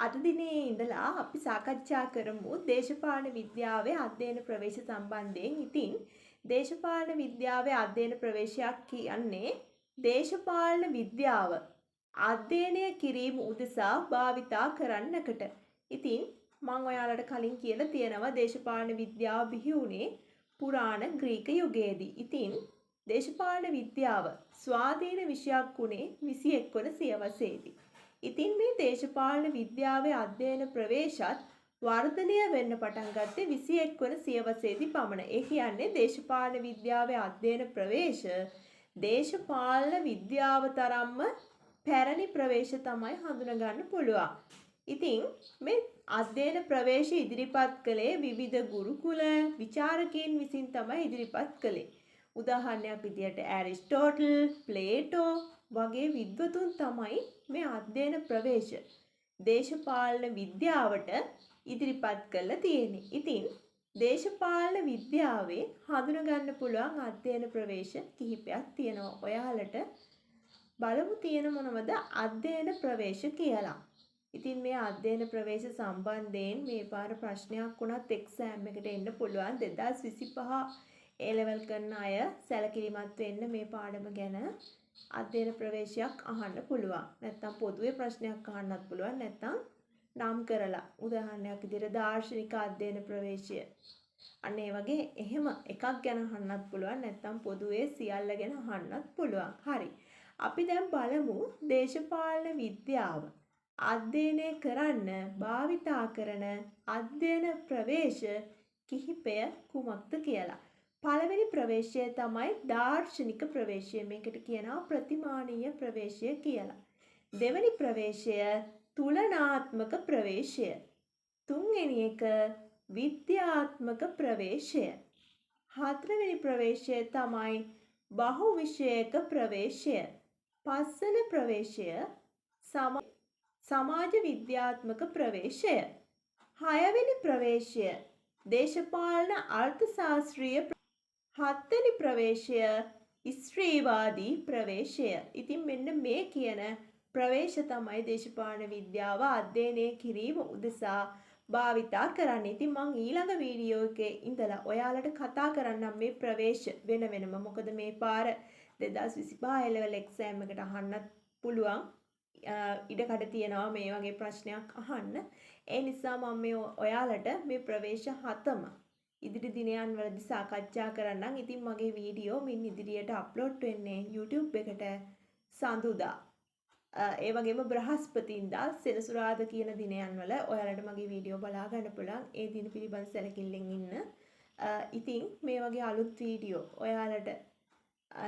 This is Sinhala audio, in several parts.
අද දිනේ ඉඳලා අපි සාකච්ඡා කරමු දේශපාලන විද්‍යාවේ අධ්‍යයන ප්‍රවේශ සම්බන්ධයෙන්. ඉතින් දේශපාලන විද්‍යාවේ අධ්‍යයන ප්‍රවේශයක් කියන්නේ දේශපාලන විද්‍යාව අධ්‍යයනය කිරීම උදෙසා භාවිතා කරන්නකට. ඉතින් මම ඔයාලට කලින් කියලා තියෙනවා දේශපාලන විද්‍යාව බිහි වුණේ පුරාණ ග්‍රීක යුගයේදී. ඉතින් දේශපාලන විද්‍යාව ස්වාධීන විෂයක් වුණේ 21 වන සියවසේදී. ඉතින් මේ දේශපාලන විද්‍යාවේ අධ්‍යයන ප්‍රවේශත් වර්ධනය වෙන්න පටන් ගත්තේ 21 වන සියවසේදී පමණ. ඒ කියන්නේ දේශපාලන විද්‍යාවේ අධ්‍යයන ප්‍රවේශ දේශපාලන විද්‍යාව තරම්ම පැරණි ප්‍රවේශ තමයි හඳුනා ගන්න පුළුවන්. ඉතින් මේ අධ්‍යයන ප්‍රවේශ ඉදිරිපත් කළේ විවිධ ගුරුකුල විචාරකයන් විසින් තමයි ඉදිරිපත් කළේ. උදාහරණයක් විදියට ඇරිස්ටෝටල්, ප්ලේටෝ වගේ විද්වතුන් තමයි මේ අධ්‍යයන ප්‍රවේශ දේශපාලන විද්‍යාවට ඉදිරිපත් කරලා තියෙන්නේ. ඉතින් දේශපාලන විද්‍යාවේ හඳුනා ගන්න පුළුවන් අධ්‍යයන ප්‍රවේශ කිහිපයක් තියෙනවා. ඔයාලට බලමු තියෙන මොනවද අධ්‍යයන ප්‍රවේශ කියලා. ඉතින් මේ අධ්‍යයන ප්‍රවේශ සම්බන්ධයෙන් මේ පාර ප්‍රශ්නයක් වුණත් එක්සෑම් එකට එන්න පුළුවන්. 2025 A level කරන අය සැලකිලිමත් වෙන්න මේ පාඩම ගැන අධ්‍යයන ප්‍රවේශයක් අහන්න පුළුවන්. නැත්නම් පොදුවේ ප්‍රශ්නයක් අහන්නත් පුළුවන්. නැත්නම් නම් කරලා උදාහරණයක් විදිහට දාර්ශනික අධ්‍යයන ප්‍රවේශය. අන්න ඒ වගේ එහෙම එකක් ගැන අහන්නත් පුළුවන්. නැත්නම් පොදුවේ සියල්ල ගැන අහන්නත් පුළුවන්. හරි. අපි දැන් බලමු දේශපාලන විද්‍යාව අධ්‍යයනය කරන්න භාවිතා කරන අධ්‍යයන ප්‍රවේශ කිහිපය කුමක්ද කියලා. පළවෙනි ප්‍රවේශය තමයි දාර්ශනික ප්‍රවේශය. මේකට කියනවා ප්‍රතිමානීය ප්‍රවේශය කියලා. දෙවෙනි ප්‍රවේශය තුලනාත්මක ප්‍රවේශය. තුන්වෙනි එක විද්‍යාත්මක ප්‍රවේශය. හතරවෙනි ප්‍රවේශය තමයි බහුවිෂයක ප්‍රවේශය. පස්වන ප්‍රවේශය සමාජ විද්‍යාත්මක ප්‍රවේශය. හයවෙනි ප්‍රවේශය දේශපාලන අර්ථශාස්ත්‍රීය. හත්වෙනි ප්‍රවේශය ස්ත්‍රීවාදී ප්‍රවේශය. ඉතින් මෙන්න මේ කියන ප්‍රවේශ තමයි දේශපාලන විද්‍යාව අධ්‍යයනය කිරීම උදෙසා භාවිතා කරන්නේ. ඉතින් මම ඊළඟ වීඩියෝ එකේ ඉඳලා ඔයාලට කතා කරන්නම් මේ ප්‍රවේශ වෙන වෙනම. මොකද මේ පාර 2025 A level exam එකට අහන්නත් පුළුවන්. ඉඩකඩ තියෙනවා මේ වගේ ප්‍රශ්නයක් අහන්න. ඒ නිසා මම මේ ඔයාලට මේ ප්‍රවේශ හතම ඉදිරි දිනයන් වලදී සාකච්ඡා කරන්නම්. ඉතින් මගේ වීඩියෝ මින් ඉදිරියට අප්ලෝඩ් වෙන්නේ YouTube එකට සඳුදා. ඒ වගේම බ්‍රහස්පතින්දා සෙනසුරාදා කියන දිනයන් වල ඔයාලට මගේ වීඩියෝ බලා ගන්න පුළුවන්. ඒ දින පිළිබඳ සැලකිල්ලෙන් ඉන්න. ඉතින් මේ වගේ අලුත් වීඩියෝ ඔයාලට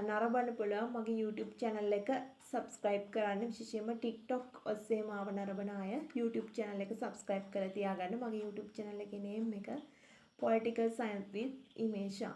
නරඹන්න පුළුවන් මගේ YouTube channel එක subscribe කරන්න. විශේෂයෙන්ම TikTok ඔස්සේ මාව නරඹන අය YouTube channel එක subscribe කරලා තියාගන්න. මගේ YouTube channel එකේ name එක Political Science with Imesha.